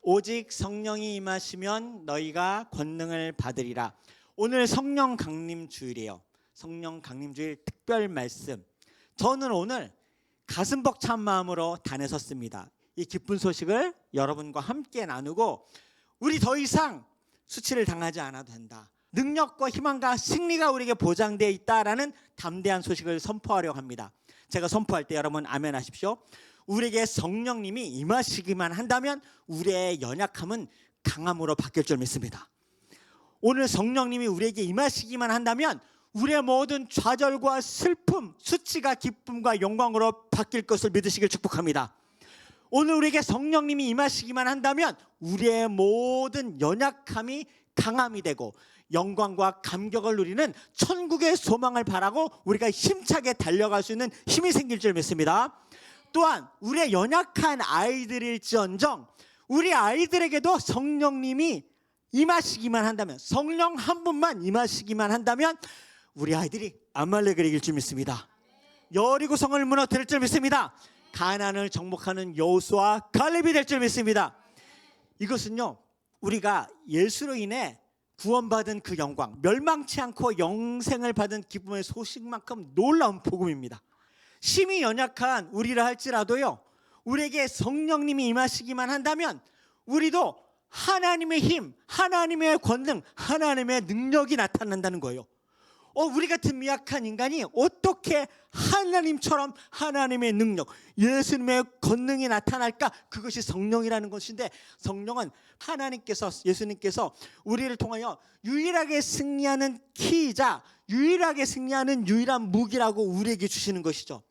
오직 성령이 임하시면 너희가 권능을 받으리라. 오늘 성령 강림 주일이에요. 성령 강림 주일 특별 말씀. 저는 오늘 가슴 벅찬 마음으로 단에 섰습니다. 이 기쁜 소식을 여러분과 함께 나누고 우리 더 이상 수치를 당하지 않아도 된다. 능력과 희망과 승리가 우리에게 보장되어 있다라는 담대한 소식을 선포하려고 합니다. 제가 선포할 때 여러분 아멘 하십시오. 우리에게 성령님이 임하시기만 한다면 우리의 연약함은 강함으로 바뀔 줄 믿습니다. 오늘 성령님이 우리에게 임하시기만 한다면 우리의 모든 좌절과 슬픔, 수치가 기쁨과 영광으로 바뀔 것을 믿으시길 축복합니다. 오늘 우리에게 성령님이 임하시기만 한다면 우리의 모든 연약함이 강함이 되고 영광과 감격을 누리는 천국의 소망을 바라고 우리가 힘차게 달려갈 수 있는 힘이 생길 줄 믿습니다. 또한 우리의 연약한 아이들일지언정 우리 아이들에게도 성령님이 임하시기만 한다면, 성령 한 분만 임하시기만 한다면 우리 아이들이 아말렉을 이길 줄 믿습니다. 여리고성을 무너뜨릴 줄 믿습니다. 가나안을 정복하는 여호수아 갈렙이 될 줄 믿습니다. 이것은요, 우리가 예수로 인해 구원받은 그 영광, 멸망치 않고 영생을 받은 기쁨의 소식만큼 놀라운 복음입니다. 심히 연약한 우리라 할지라도요, 우리에게 성령님이 임하시기만 한다면 우리도 하나님의 힘, 하나님의 권능, 하나님의 능력이 나타난다는 거예요. 우리 같은 미약한 인간이 어떻게 하나님처럼 하나님의 능력, 예수님의 권능이 나타날까? 그것이 성령이라는 것인데, 성령은 하나님께서, 예수님께서 우리를 통하여 유일하게 승리하는 키이자 유일하게 승리하는 유일한 무기라고 우리에게 주시는 것이죠.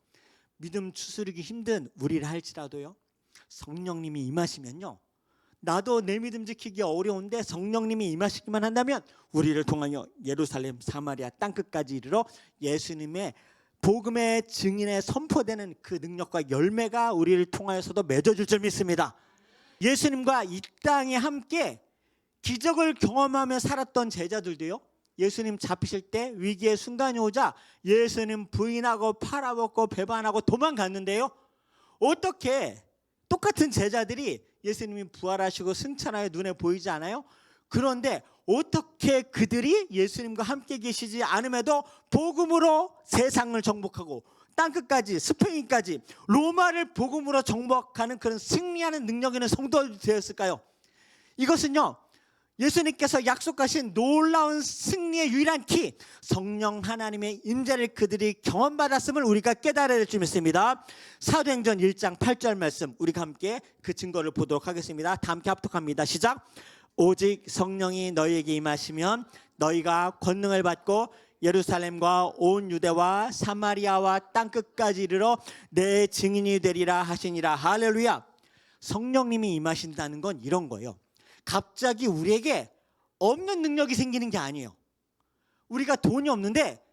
믿음 추스르기 힘든 우리를 할지라도요, 성령님이 임하시면요, 나도 내 믿음 지키기 어려운데 성령님이 임하시기만 한다면 우리를 통하여 예루살렘, 사마리아 땅끝까지 이르러 예수님의 복음의 증인에 선포되는 그 능력과 열매가 우리를 통하여서도 맺어질 줄 믿습니다. 예수님과 이 땅에 함께 기적을 경험하며 살았던 제자들도요, 예수님 잡히실 때 위기의 순간이 오자 예수님 부인하고 팔아먹고 배반하고 도망갔는데요, 어떻게 똑같은 제자들이 예수님이 부활하시고 승천하여 눈에 보이지 않아요? 그런데 어떻게 그들이 예수님과 함께 계시지 않음에도 복음으로 세상을 정복하고 땅끝까지, 스페인까지, 로마를 복음으로 정복하는 그런 승리하는 능력 있는 성도들이 되었을까요? 이것은요, 예수님께서 약속하신 놀라운 승리의 유일한 키, 성령 하나님의 임재를 그들이 경험받았음을 우리가 깨달아야 될 줄 믿습니다. 사도행전 1장 8절 말씀, 우리가 함께 그 증거를 보도록 하겠습니다. 다 함께 합독합니다. 시작. 오직 성령이 너희에게 임하시면 너희가 권능을 받고 예루살렘과 온 유대와 사마리아와 땅끝까지 이르러 내 증인이 되리라 하시니라. 할렐루야. 성령님이 임하신다는 건 이런 거예요. 갑자기 우리에게 없는 능력이 생기는 게 아니에요. 우리가 돈이 없는데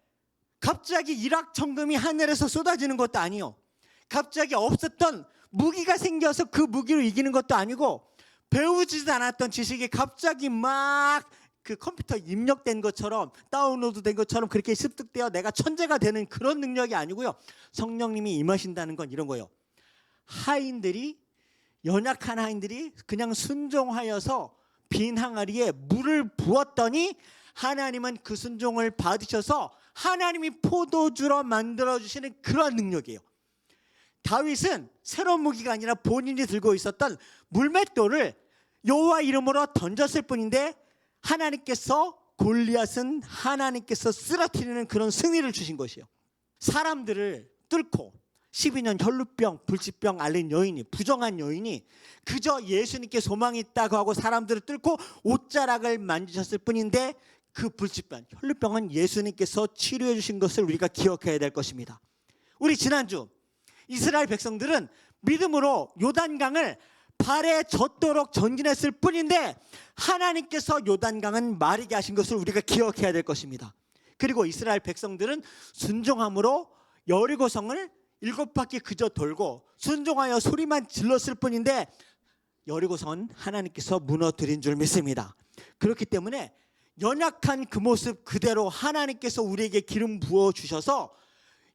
갑자기 일확천금이 하늘에서 쏟아지는 것도 아니에요. 갑자기 없었던 무기가 생겨서 그 무기로 이기는 것도 아니고, 배우지도 않았던 지식이 갑자기 막 그 컴퓨터에 입력된 것처럼, 다운로드 된 것처럼 그렇게 습득되어 내가 천재가 되는 그런 능력이 아니고요. 성령님이 임하신다는 건 이런 거예요. 연약한 하인들이 그냥 순종하여서 빈 항아리에 물을 부었더니 하나님은 그 순종을 받으셔서 하나님이 포도주로 만들어주시는 그런 능력이에요. 다윗은 새로운 무기가 아니라 본인이 들고 있었던 물맷돌을 여호와 이름으로 던졌을 뿐인데 하나님께서 골리앗은 하나님께서 쓰러뜨리는 그런 승리를 주신 것이에요. 사람들을 뚫고 12년 혈루병, 불치병 앓는 여인이, 부정한 여인이 그저 예수님께 소망이 있다고 하고 사람들을 뚫고 옷자락을 만지셨을 뿐인데 그 불치병, 혈루병은 예수님께서 치료해 주신 것을 우리가 기억해야 될 것입니다. 우리 지난주 이스라엘 백성들은 믿음으로 요단강을 발에 젖도록 전진했을 뿐인데 하나님께서 요단강은 마르게 하신 것을 우리가 기억해야 될 것입니다. 그리고 이스라엘 백성들은 순종함으로 여리고성을 7바퀴 그저 돌고 순종하여 소리만 질렀을 뿐인데 여리고성은 하나님께서 무너뜨린 줄 믿습니다. 그렇기 때문에 연약한 그 모습 그대로 하나님께서 우리에게 기름 부어주셔서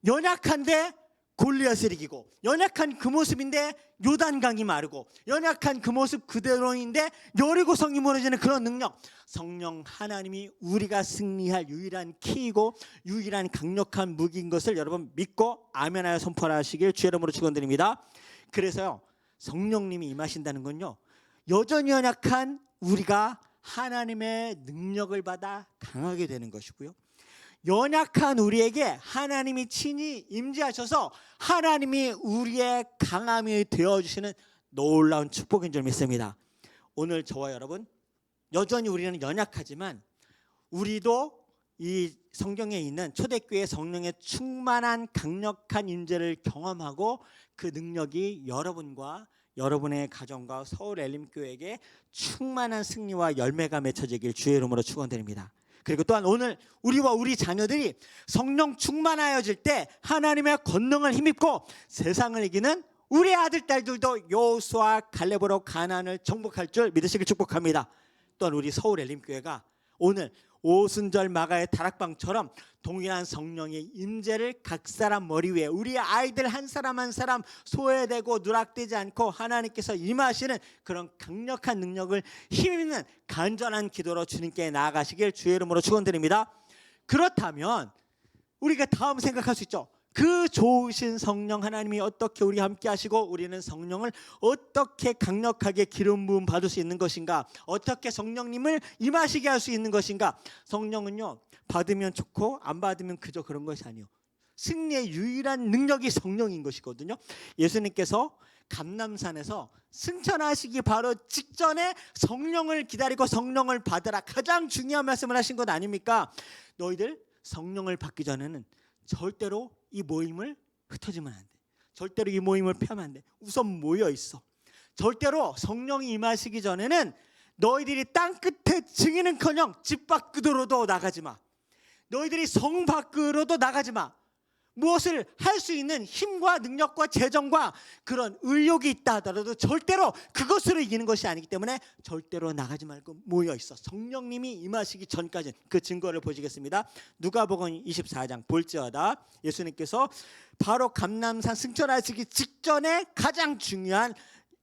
연약한데 골리앗을 이기고, 연약한 그 모습인데 요단강이 마르고, 연약한 그 모습 그대로인데 여리고성이 무너지는 그런 능력, 성령 하나님이 우리가 승리할 유일한 키이고 유일한 강력한 무기인 것을 여러분 믿고 아멘하여 선포하시길 주의 이름으로 축원드립니다. 그래서요, 성령님이 임하신다는 건요, 여전히 연약한 우리가 하나님의 능력을 받아 강하게 되는 것이고요, 연약한 우리에게 하나님이 친히 임재하셔서 하나님이 우리의 강함이 되어주시는 놀라운 축복인 줄 믿습니다. 오늘 저와 여러분, 여전히 우리는 연약하지만 우리도 이 성경에 있는 초대교회 성령의 충만한 강력한 임재를 경험하고 그 능력이 여러분과 여러분의 가정과 서울 엘림교회에게 충만한 승리와 열매가 맺혀지길 주의 이름으로 축원드립니다. 그리고 또한 오늘 우리와 우리 자녀들이 성령 충만하여질 때 하나님의 권능을 힘입고 세상을 이기는 우리 아들 딸들도 여호수아 갈렙으로 가나안을 정복할 줄 믿으시길 축복합니다. 또한 우리 서울 엘림교회가 오늘 오순절 마가의 다락방처럼 동일한 성령의 임재를 각 사람 머리 위에, 우리 아이들 한 사람 한 사람 소외되고 누락되지 않고 하나님께서 임하시는 그런 강력한 능력을 힘있는 간절한 기도로 주님께 나아가시길 주의 이름으로 축원드립니다. 그렇다면 우리가 다음 생각할 수 있죠. 그 좋으신 성령 하나님이 어떻게 우리 함께 하시고 우리는 성령을 어떻게 강력하게 기름 부음 받을 수 있는 것인가, 어떻게 성령님을 임하시게 할 수 있는 것인가. 성령은요, 받으면 좋고 안 받으면 그저 그런 것이 아니에요. 승리의 유일한 능력이 성령인 것이거든요. 예수님께서 감람산에서 승천하시기 바로 직전에 성령을 기다리고 성령을 받으라, 가장 중요한 말씀을 하신 것 아닙니까? 너희들 성령을 받기 전에는 절대로 이 모임을 흩어지면 안 돼. 절대로 이 모임을 펴면 안 돼. 우선 모여 있어. 절대로 성령이 임하시기 전에는 너희들이 땅 끝에 증인은커녕 집 밖으로도 나가지 마. 너희들이 성 밖으로도 나가지 마. 무엇을 할 수 있는 힘과 능력과 재정과 그런 의욕이 있다 하더라도 절대로 그것으로 이기는 것이 아니기 때문에 절대로 나가지 말고 모여 있어. 성령님이 임하시기 전까지 그 증거를 보시겠습니다. 누가복음 24장 볼지어다 예수님께서 바로 감람산 승천하시기 직전에 가장 중요한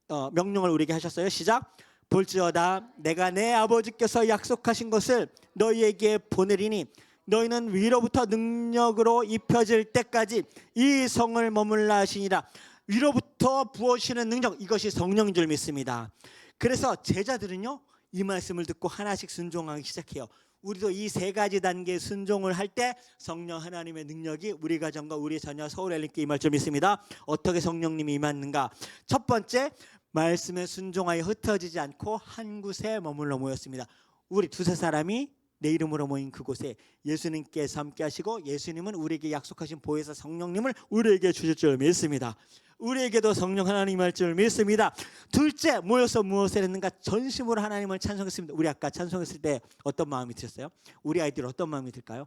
명령을 우리에게 하셨어요. 시작. 볼지어다 내가 내 아버지께서 약속하신 것을 너희에게 보내리니 너희는 위로부터 능력으로 입혀질 때까지 이 성을 머물라 하시니라. 위로부터 부어지는 능력, 이것이 성령인 줄 믿습니다. 그래서 제자들은요, 이 말씀을 듣고 하나씩 순종하기 시작해요. 우리도 이 세 가지 단계 순종을 할 때 성령 하나님의 능력이 우리 가정과 우리 자녀 서울 엘림교회 임할 줄 믿습니다. 어떻게 성령님이 임했는가? 첫 번째, 말씀에 순종하여 흩어지지 않고 한 곳에 머물러 모였습니다. 우리 두세 사람이 내 이름으로 모인 그곳에 예수님께서 함께 하시고 예수님은 우리에게 약속하신 보혜사 성령님을 우리에게 주실 줄 믿습니다. 우리에게도 성령 하나님 할 줄 믿습니다. 둘째, 모여서 무엇을 했는가? 전심으로 하나님을 찬송했습니다. 우리 아까 찬송했을 때 어떤 마음이 드셨어요? 우리 아이들 어떤 마음이 들까요?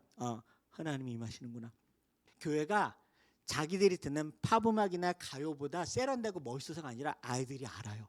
하나님이 임하시는구나. 교회가 자기들이 듣는 팝음악이나 가요보다 세련되고 멋있어서가 아니라 아이들이 알아요.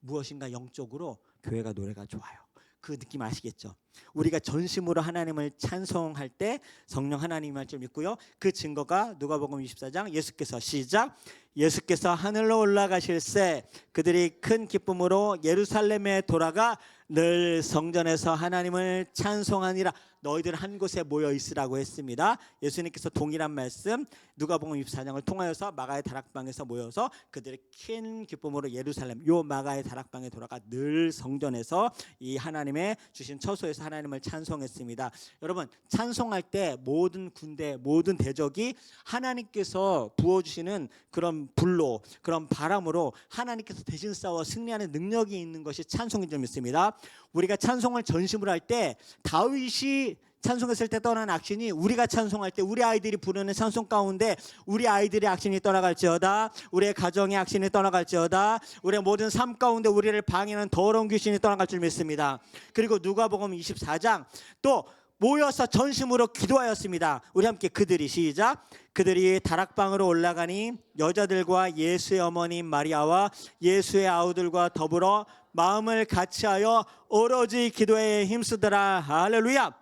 무엇인가 영적으로 교회가 노래가 좋아요. 그 느낌 아시겠죠? 우리가 전심으로 하나님을 찬송할 때 성령 하나님 할 줄 믿고요. 그 증거가 누가복음 24장 예수께서 시작. 예수께서 하늘로 올라가실새 그들이 큰 기쁨으로 예루살렘에 돌아가 늘 성전에서 하나님을 찬송하니라. 너희들 한 곳에 모여 있으라고 했습니다. 예수님께서 동일한 말씀 누가복음 24장을 통하여서 마가의 다락방에서 모여서 그들의 큰 기쁨으로 예루살렘 요 마가의 다락방에 돌아가 늘 성전에서 이 하나님의 주신 처소에서 하나님을 찬송했습니다. 여러분, 찬송할 때 모든 군대 모든 대적이 하나님께서 부어주시는 그런 불로 그런 바람으로 하나님께서 대신 싸워 승리하는 능력이 있는 것이 찬송인 줄 믿습니다. 우리가 찬송을 전심으로 할 때 다윗이 찬송했을 때 떠난 악신이 우리가 찬송할 때 우리 아이들이 부르는 찬송 가운데 우리 아이들의 악신이 떠나갈지어다, 우리의 가정의 악신이 떠나갈지어다, 우리의 모든 삶 가운데 우리를 방해하는 더러운 귀신이 떠나갈 줄 믿습니다. 그리고 누가복음 24장 또 모여서 전심으로 기도하였습니다. 우리 함께 그들이 시작. 그들이 다락방으로 올라가니 여자들과 예수의 어머니 마리아와 예수의 아우들과 더불어 마음을 같이하여 오로지 기도에 힘쓰더라. 할렐루야.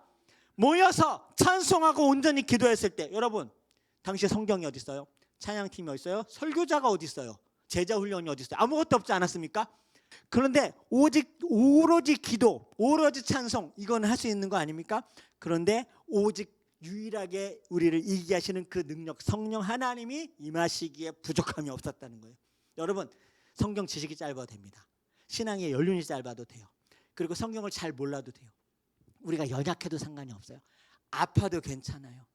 모여서 찬송하고 온전히 기도했을 때, 여러분 당시 성경이 어디 있어요? 찬양팀이 어디 있어요? 설교자가 어디 있어요? 제자 훈련이 어디 있어요? 아무것도 없지 않았습니까? 그런데 오로지 기도, 오로지 찬송, 이건 할 수 있는 거 아닙니까? 그런데 오직 유일하게 우리를 이기게 하시는 그 능력, 성령 하나님이 임하시기에 부족함이 없었다는 거예요. 여러분, 성경 지식이 짧아도 됩니다. 신앙의 연륜이 짧아도 돼요. 그리고 성경을 잘 몰라도 돼요. 우리가 연약해도 상관이 없어요. 아파도 괜찮아요.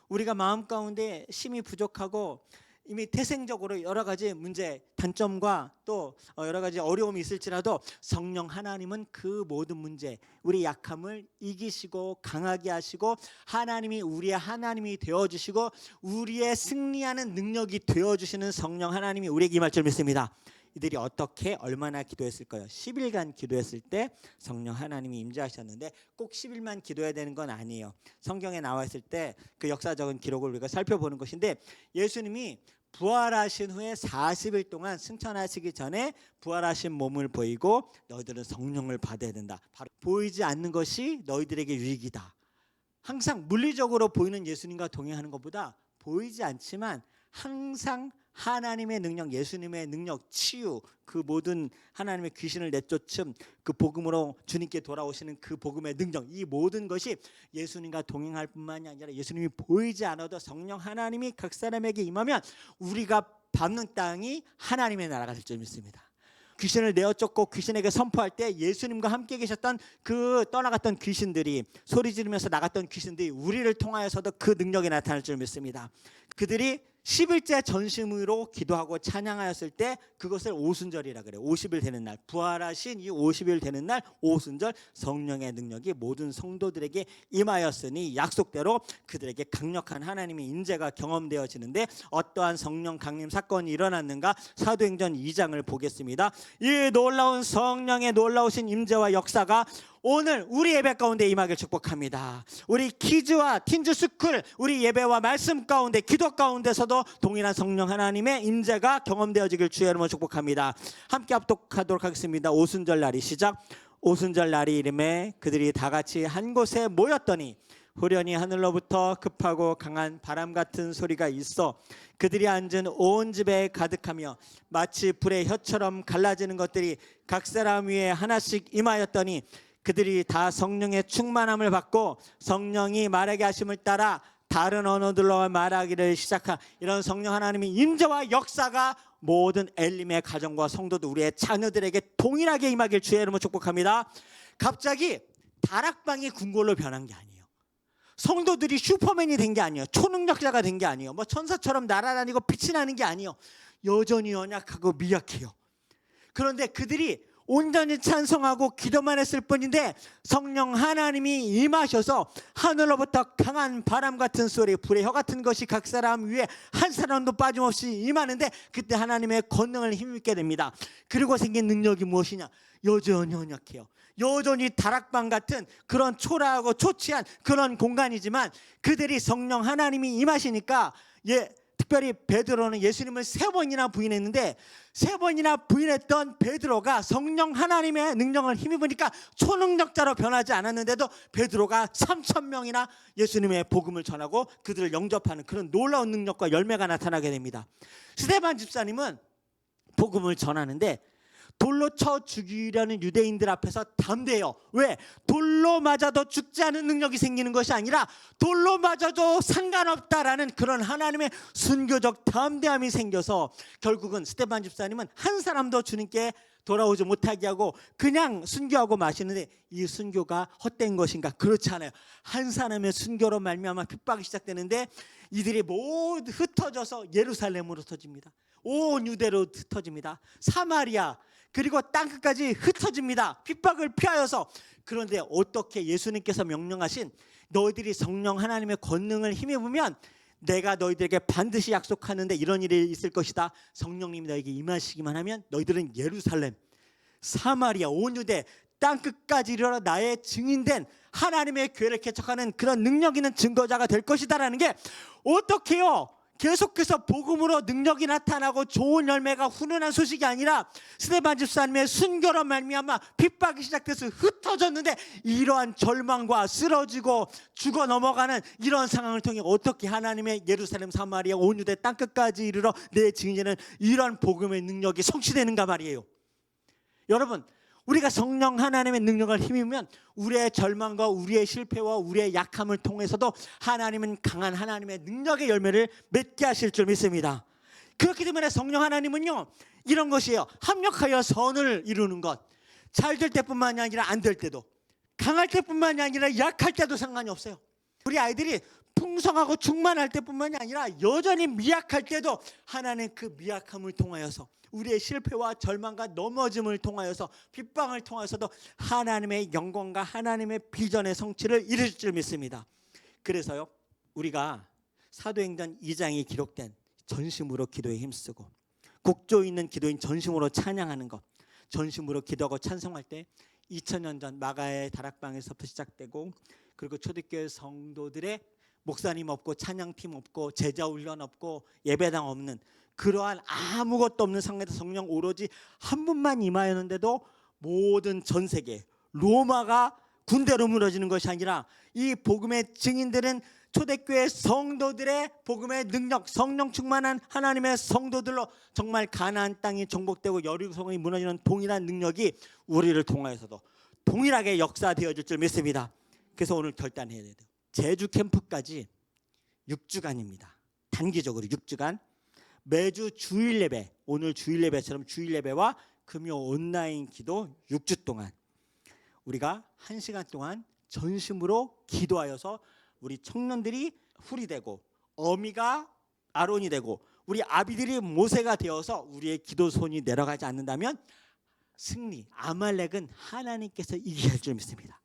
우리가 마음 가운데 힘이 부족하고 이미 태생적으로 여러 가지 문제, 단점과 또 여러 가지 어려움이 있을지라도 성령 하나님은 그 모든 문제, 우리 약함을 이기시고 강하게 하시고 하나님이 우리의 하나님이 되어주시고 우리의 승리하는 능력이 되어주시는 성령 하나님이 우리에게 임할 줄 믿습니다. 이들이 어떻게 얼마나 기도했을까요? 10일간 기도했을 때 성령 하나님이 임재하셨는데 꼭 10일만 기도해야 되는 건 아니에요. 성경에 나와 있을 때 그 역사적인 기록을 우리가 살펴보는 것인데 예수님이 부활하신 후에 40일 동안 승천하시기 전에 부활하신 몸을 보이고 너희들은 성령을 받아야 된다. 바로 보이지 않는 것이 너희들에게 유익이다. 항상 물리적으로 보이는 예수님과 동행하는 것보다 보이지 않지만 항상 하나님의 능력, 예수님의 능력, 치유, 그 모든 하나님의 귀신을 내쫓음, 그 복음으로 주님께 돌아오시는 그 복음의 능력, 이 모든 것이 예수님과 동행할 뿐만이 아니라 예수님이 보이지 않아도 성령 하나님이 각 사람에게 임하면 우리가 밟는 땅이 하나님의 나라가 될 줄 믿습니다. 귀신을 내어쫓고 귀신에게 선포할 때 예수님과 함께 계셨던 그 떠나갔던 귀신들이, 소리 지르면서 나갔던 귀신들이 우리를 통하여서도 그 능력이 나타날 줄 믿습니다. 그들이 10일째 전심으로 기도하고 찬양하였을 때 그것을 오순절이라 그래요. 50일 되는 날, 부활하신 이 50일 되는 날 오순절, 성령의 능력이 모든 성도들에게 임하였으니 약속대로 그들에게 강력한 하나님의 임재가 경험되어지는데 어떠한 성령 강림 사건이 일어났는가? 사도행전 2장을 보겠습니다. 이 놀라운 성령의 놀라우신 임재와 역사가 오늘 우리 예배 가운데 임하길 축복합니다. 우리 키즈와 틴즈스쿨, 우리 예배와 말씀 가운데, 기도 가운데서도 동일한 성령 하나님의 임재가 경험되어지길 주의 이름으로 축복합니다. 함께 합독하도록 하겠습니다. 오순절 날이 시작. 오순절 날이 이름에 그들이 다 같이 한 곳에 모였더니 후련히 하늘로부터 급하고 강한 바람 같은 소리가 있어 그들이 앉은 온 집에 가득하며 마치 불의 혀처럼 갈라지는 것들이 각 사람 위에 하나씩 임하였더니 그들이 다 성령의 충만함을 받고 성령이 말하게 하심을 따라 다른 언어들로 말하기를 시작한 이런 성령 하나님의 임재와 역사가 모든 엘림의 가정과 성도들, 우리의 자녀들에게 동일하게 임하길 주의 이름으로 축복합니다. 갑자기 다락방이 궁궐로 변한 게 아니에요. 성도들이 슈퍼맨이 된 게 아니에요. 초능력자가 된 게 아니에요. 뭐 천사처럼 날아다니고 빛이 나는 게 아니에요. 여전히 연약하고 미약해요. 그런데 그들이 온전히 찬송하고 기도만 했을 뿐인데 성령 하나님이 임하셔서 하늘로부터 강한 바람 같은 소리, 불의 혀 같은 것이 각 사람 위에 한 사람도 빠짐없이 임하는데 그때 하나님의 권능을 힘입게 됩니다. 그리고 생긴 능력이 무엇이냐? 여전히 연약해요. 여전히 다락방 같은 그런 초라하고 초췌한 그런 공간이지만 그들이 성령 하나님이 임하시니까 특별히 베드로는 예수님을 3번이나 부인했는데 3번이나 부인했던 베드로가 성령 하나님의 능력을 힘입으니까 초능력자로 변하지 않았는데도 베드로가 3,000명이나 예수님의 복음을 전하고 그들을 영접하는 그런 놀라운 능력과 열매가 나타나게 됩니다. 스데반 집사님은 복음을 전하는데 돌로 쳐 죽이려는 유대인들 앞에서 담대해요. 왜? 돌로 맞아도 죽지 않은 능력이 생기는 것이 아니라 돌로 맞아도 상관없다라는 그런 하나님의 순교적 담대함이 생겨서 결국은 스데반 집사님은 한 사람도 주님께 돌아오지 못하게 하고 그냥 순교하고 마시는데 이 순교가 헛된 것인가? 그렇지 않아요. 한 사람의 순교로 말미암아 핍박이 시작되는데 이들이 모두 흩어져서 예루살렘으로 흩어집니다. 온 유대로 흩어집니다. 사마리아 그리고 땅끝까지 흩어집니다. 핍박을 피하여서. 그런데 어떻게 예수님께서 명령하신 너희들이 성령 하나님의 권능을 힘입으면 내가 너희들에게 반드시 약속하는데 이런 일이 있을 것이다. 성령님이 너에게 임하시기만 하면 너희들은 예루살렘, 사마리아, 온 유대 땅끝까지 이르러 나의 증인된 하나님의 교회를 개척하는 그런 능력 있는 증거자가 될 것이다라는 게 어떻게요? 계속해서 복음으로 능력이 나타나고 좋은 열매가 훈훈한 소식이 아니라 스데반 집사님의 순교로 말미암아 핍박이 시작돼서 흩어졌는데, 이러한 절망과 쓰러지고 죽어 넘어가는 이런 상황을 통해 어떻게 하나님의 예루살렘, 사마리아, 온 유대 땅끝까지 이르러 내 증인에는 이런 복음의 능력이 성취되는가 말이에요. 여러분, 우리가 성령 하나님의 능력을 힘입으면 우리의 절망과 우리의 실패와 우리의 약함을 통해서도 하나님은 강한 하나님의 능력의 열매를 맺게 하실 줄 믿습니다. 그렇기 때문에 성령 하나님은요, 이런 것이에요. 합력하여 선을 이루는 것. 잘 될 때뿐만이 아니라 안 될 때도, 강할 때뿐만이 아니라 약할 때도 상관이 없어요. 우리 아이들이 풍성하고 충만할 때뿐만이 아니라 여전히 미약할 때도 하나님 그 미약함을 통하여서, 우리의 실패와 절망과 넘어짐을 통하여서, 핍박을 통해서도 하나님의 영광과 하나님의 비전의 성취를 이루실 줄 믿습니다. 그래서요, 우리가 사도행전 2장에 기록된 전심으로 기도에 힘쓰고 곡조 있는 기도인 전심으로 찬양하는 것, 전심으로 기도하고 찬송할 때 2000년 전 마가의 다락방에서부터 시작되고, 그리고 초대교회 성도들의 목사님 없고 찬양팀 없고 제자 훈련 없고 예배당 없는 그러한 아무것도 없는 상황에서 성령 오로지 한 분만 임하였는데도 모든 전 세계 로마가 군대로 무너지는 것이 아니라 이 복음의 증인들은 초대교회 성도들의 복음의 능력, 성령 충만한 하나님의 성도들로 정말 가나안 땅이 정복되고 여리고성이 무너지는 동일한 능력이 우리를 통하여서도 동일하게 역사되어질 줄 믿습니다. 그래서 오늘 결단해야 돼요. 제주 캠프까지 6주간입니다. 단기적으로 6주간 매주 주일 예배, 오늘 주일 예배처럼 주일 예배와 금요 온라인 기도 6주 동안 우리가 1시간 동안 전심으로 기도하여서 우리 청년들이 훌이 되고 어미가 아론이 되고 우리 아비들이 모세가 되어서 우리의 기도 손이 내려가지 않는다면 승리, 아말렉은 하나님께서 이기게 할 줄 믿습니다.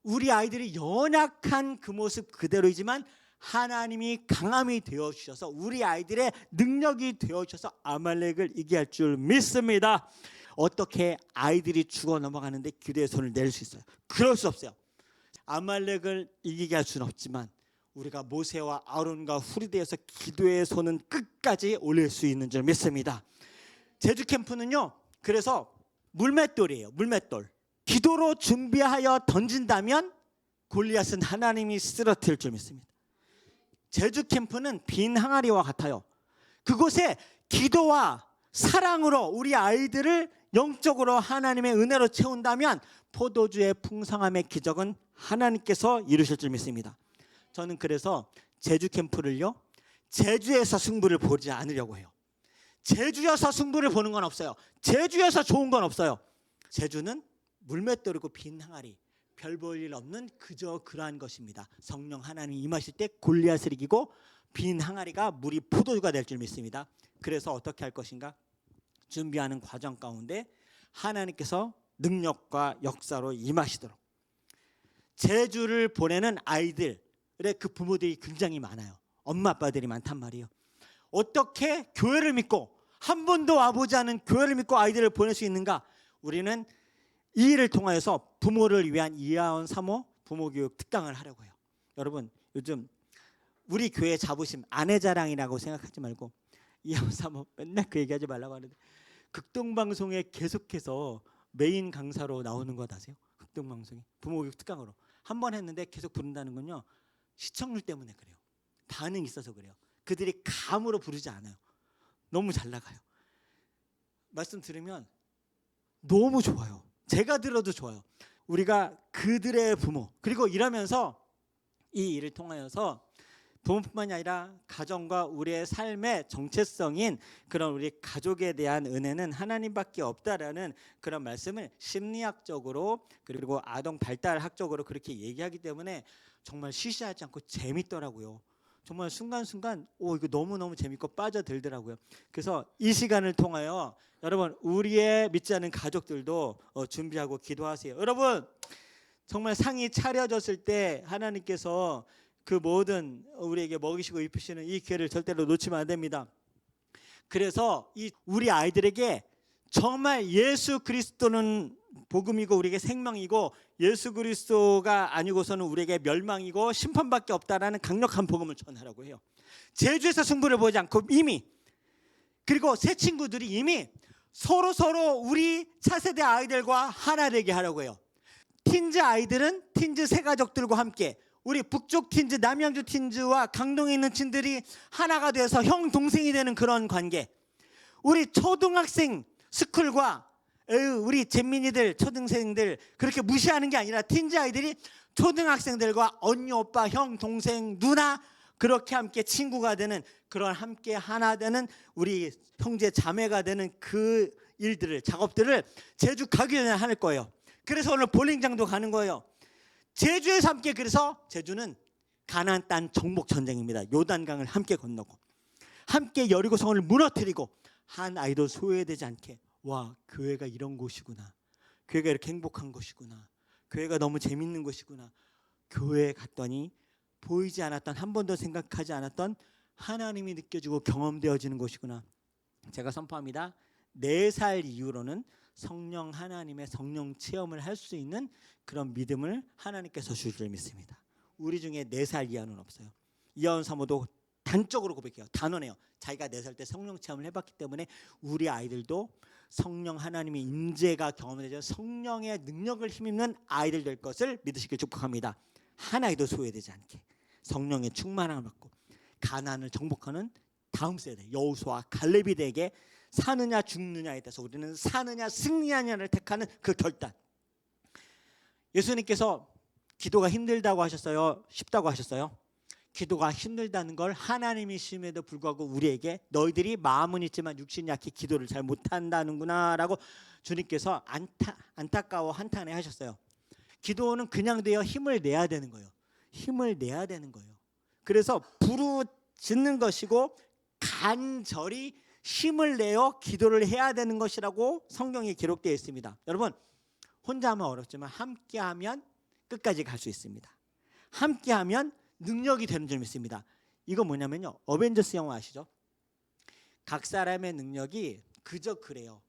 우리 아이들이 연약한 그 모습 그대로이지만 하나님이 강함이 되어 주셔서 우리 아이들의 능력이 되어 주셔서 아말렉을 이기게 할 줄 믿습니다. 어떻게 아이들이 죽어 넘어가는데 기도의 손을 낼 수 있어요? 그럴 수 없어요. 아말렉을 이기게 할 수는 없지만 우리가 모세와 아론과 훌이 되어서 기도의 손은 끝까지 올릴 수 있는 줄 믿습니다. 제주 캠프는요, 그래서 물맷돌이에요. 물맷돌. 기도로 준비하여 던진다면 골리앗은 하나님이 쓰러뜨릴 줄 믿습니다. 제주 캠프는 빈 항아리와 같아요. 그곳에 기도와 사랑으로 우리 아이들을 영적으로 하나님의 은혜로 채운다면 포도주의 풍성함의 기적은 하나님께서 이루실 줄 믿습니다. 저는 그래서 제주 캠프를요, 제주에서 승부를 보지 않으려고 해요. 제주에서 승부를 보는 건 없어요. 제주에서 좋은 건 없어요. 제주는 물맷돌이고 빈 항아리, 별 볼 일 없는 그저 그러한 것입니다. 성령 하나님 임하실 때 골리앗을 이기고 빈 항아리가 물이 포도주가 될 줄 믿습니다. 그래서 어떻게 할 것인가? 준비하는 과정 가운데 하나님께서 능력과 역사로 임하시도록 제주를 보내는 아이들의 그 부모들이 굉장히 많아요. 엄마 아빠들이 많단 말이에요. 어떻게 교회를 믿고 한 번도 와보지 않은 교회를 믿고 아이들을 보낼 수 있는가? 우리는 이 일을 통하여서 부모를 위한 이하원 3호 부모교육 특강을 하려고 해요. 여러분, 요즘 우리 교회 자부심 아내 자랑이라고 생각하지 말고 이하원 3호 맨날 그 얘기하지 말라고 하는데 극동방송에 계속해서 메인 강사로 나오는 거 아세요? 극동방송에 부모교육 특강으로 한 번 했는데 계속 부른다는 건요, 시청률 때문에 그래요. 반응이 있어서 그래요. 그들이 감으로 부르지 않아요. 너무 잘 나가요. 말씀 들으면 너무 좋아요. 제가 들어도 좋아요. 우리가 그들의 부모, 그리고 이러면서 이 일을 통하여서 부모뿐만이 아니라 가정과 우리의 삶의 정체성인 그런 우리 가족에 대한 은혜는 하나님밖에 없다라는 그런 말씀을 심리학적으로 그리고 아동 발달학적으로 그렇게 얘기하기 때문에 정말 시시하지 않고 재밌더라고요. 정말 순간순간 이거 너무너무 재밌고 빠져들더라고요. 그래서 이 시간을 통하여 여러분, 우리의 믿지 않는 가족들도 준비하고 기도하세요. 여러분, 정말 상이 차려졌을 때 하나님께서 그 모든 우리에게 먹이시고 입히시는 이 기회를 절대로 놓치면 안 됩니다. 그래서 이 우리 아이들에게 정말 예수 그리스도는 복음이고 우리에게 생명이고 예수 그리스도가 아니고서는 우리에게 멸망이고 심판밖에 없다라는 강력한 복음을 전하라고 해요. 제주에서 승부를 보지 않고 이미, 그리고 새 친구들이 이미 서로 우리 차세대 아이들과 하나 되게 하려고 해요. 틴즈 아이들은 틴즈 새 가족들과 함께, 우리 북쪽 틴즈, 남양주 틴즈와 강동에 있는 틴들이 하나가 되어서 형 동생이 되는 그런 관계. 우리 초등학생 스쿨과 우리 잼민이들, 초등생들 그렇게 무시하는 게 아니라 틴즈 아이들이 초등학생들과 언니, 오빠, 형, 동생, 누나 그렇게 함께 친구가 되는, 그런 함께 하나 되는 우리 형제 자매가 되는 그 일들을, 작업들을 제주 가기 전에 할 거예요. 그래서 오늘 볼링장도 가는 거예요. 제주에서 함께, 그래서 제주는 가나안 땅 정복 전쟁입니다. 요단강을 함께 건너고 함께 여리고성을 무너뜨리고 한 아이도 소외되지 않게, 와, 교회가 이런 곳이구나, 교회가 이렇게 행복한 곳이구나, 교회가 너무 재밌는 곳이구나. 교회에 갔더니 보이지 않았던, 한 번도 생각하지 않았던 하나님이 느껴지고 경험되어지는 곳이구나. 제가 선포합니다. 4살 이후로는 성령, 하나님의 성령 체험을 할 수 있는 그런 믿음을 하나님께서 주실 줄 믿습니다. 우리 중에 4살 이하는 없어요. 이하원 사모도 단적으로 고백해요. 단언해요. 자기가 4살 때 성령 체험을 해봤기 때문에 우리 아이들도 성령 하나님의 임재가 경험되죠. 성령의 능력을 힘입는 아이들 될 것을 믿으시길 축복합니다. 하나에도 소외되지 않게 성령의 충만함을 받고 가나안을 정복하는 다음 세대 여호수아, 갈렙이에게 사느냐 죽느냐에 대해서 우리는 사느냐 승리하느냐를 택하는 그 결단. 예수님께서 기도가 힘들다고 하셨어요? 쉽다고 하셨어요? 기도가 힘들다는 걸 하나님이심에도 불구하고 우리에게 너희들이 마음은 있지만 육신이 약해 기도를 잘 못한다는구나 라고 주님께서 안타까워 한탄해 하셨어요. 기도는 그냥 되어 힘을 내야 되는 거예요. 힘을 내야 되는 거예요. 그래서 부르짖는 것이고 간절히 힘을 내어 기도를 해야 되는 것이라고 성경에 기록되어 있습니다. 여러분, 혼자 하면 어렵지만 함께하면 끝까지 갈 수 있습니다. 함께하면 능력이 되는 줄 믿습니다. 이거 뭐냐면요, 어벤져스 영화 아시죠? 각 사람의 능력이 그저 그래요.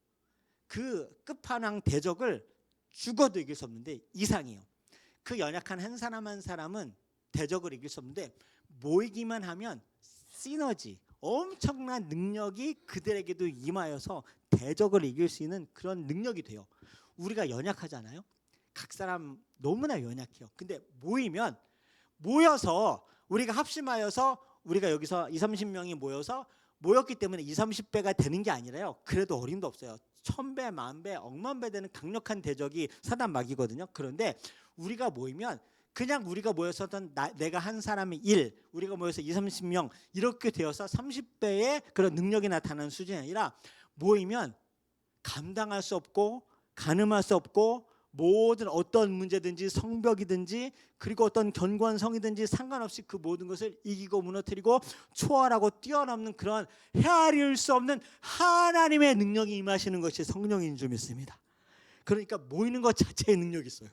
그 끝판왕 대적을 죽어도 이길 수 없는데 이상해요. 그 연약한 한 사람 한 사람은 대적을 이길 수 없는데 모이기만 하면 시너지, 엄청난 능력이 그들에게도 임하여서 대적을 이길 수 있는 그런 능력이 돼요. 우리가 연약하잖아요. 각 사람 너무나 연약해요. 근데 모여서 우리가 합심하여서 우리가 여기서 20-30명이 모였기 때문에 20-30배가 되는 게 아니라요. 그래도 어림도 없어요. 1000배, 10,000배, 억만 배 되는 강력한 대적이 사단 마귀거든요. 그런데 우리가 모이면 그냥 우리가 모였었던 내가 한 사람의 일, 우리가 모여서 20-30명 이렇게 되어서 30배의 그런 능력이 나타나는 수준이 아니라 모이면 감당할 수 없고 가늠할 수 없고 모든 어떤 문제든지 성벽이든지 그리고 어떤 견고한 성이든지 상관없이 그 모든 것을 이기고 무너뜨리고 초월하고 뛰어넘는 그런 헤아릴 수 없는 하나님의 능력이 임하시는 것이 성령인 줄 믿습니다. 그러니까 모이는 것 자체에 능력이 있어요.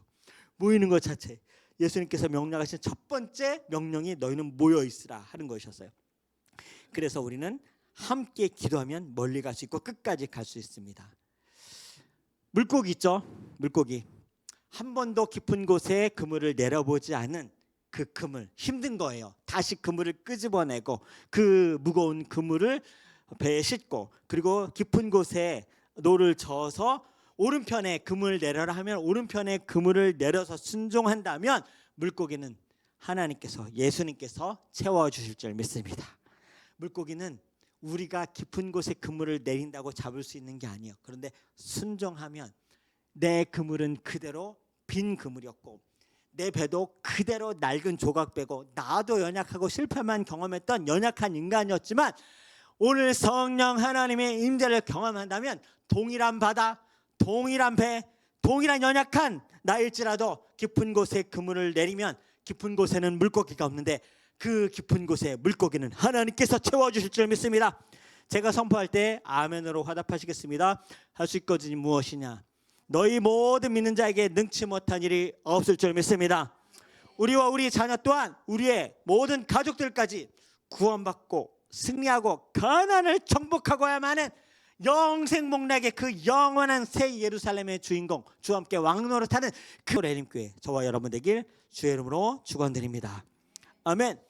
모이는 것 자체. 예수님께서 명령하신 첫 번째 명령이 너희는 모여 있으라 하는 것이었어요. 그래서 우리는 함께 기도하면 멀리 갈 수 있고 끝까지 갈 수 있습니다. 물고기 있죠? 물고기. 한 번도 깊은 곳에 그물을 내려보지 않은 그 그물, 힘든 거예요. 다시 그물을 끄집어내고 그 무거운 그물을 배에 싣고 그리고 깊은 곳에 노를 저어서 오른편에 그물을 내려라 하면 오른편에 그물을 내려서 순종한다면 물고기는 하나님께서, 예수님께서 채워주실 줄 믿습니다. 물고기는 우리가 깊은 곳에 그물을 내린다고 잡을 수 있는 게 아니에요. 그런데 순종하면 내 그물은 그대로 빈 그물이었고 내 배도 그대로 낡은 조각배고 나도 연약하고 실패만 경험했던 연약한 인간이었지만 오늘 성령 하나님의 임재를 경험한다면 동일한 바다, 동일한 배, 동일한 연약한 나일지라도 깊은 곳에 그물을 내리면 깊은 곳에는 물고기가 없는데 그 깊은 곳에 물고기는 하나님께서 채워주실 줄 믿습니다. 제가 선포할 때 아멘으로 화답하시겠습니다. 할 수 있거든요. 무엇이냐? 너희 모든 믿는 자에게 능치 못한 일이 없을 줄 믿습니다. 우리와 우리 자녀 또한 우리의 모든 가족들까지 구원받고 승리하고 가나안을 정복하고야만 하는 영생복락의 그 영원한 새 예루살렘의 주인공, 주와 함께 왕노릇하는 그 레림교회 저와 여러분 되길 주의 이름으로 축원드립니다. 아멘.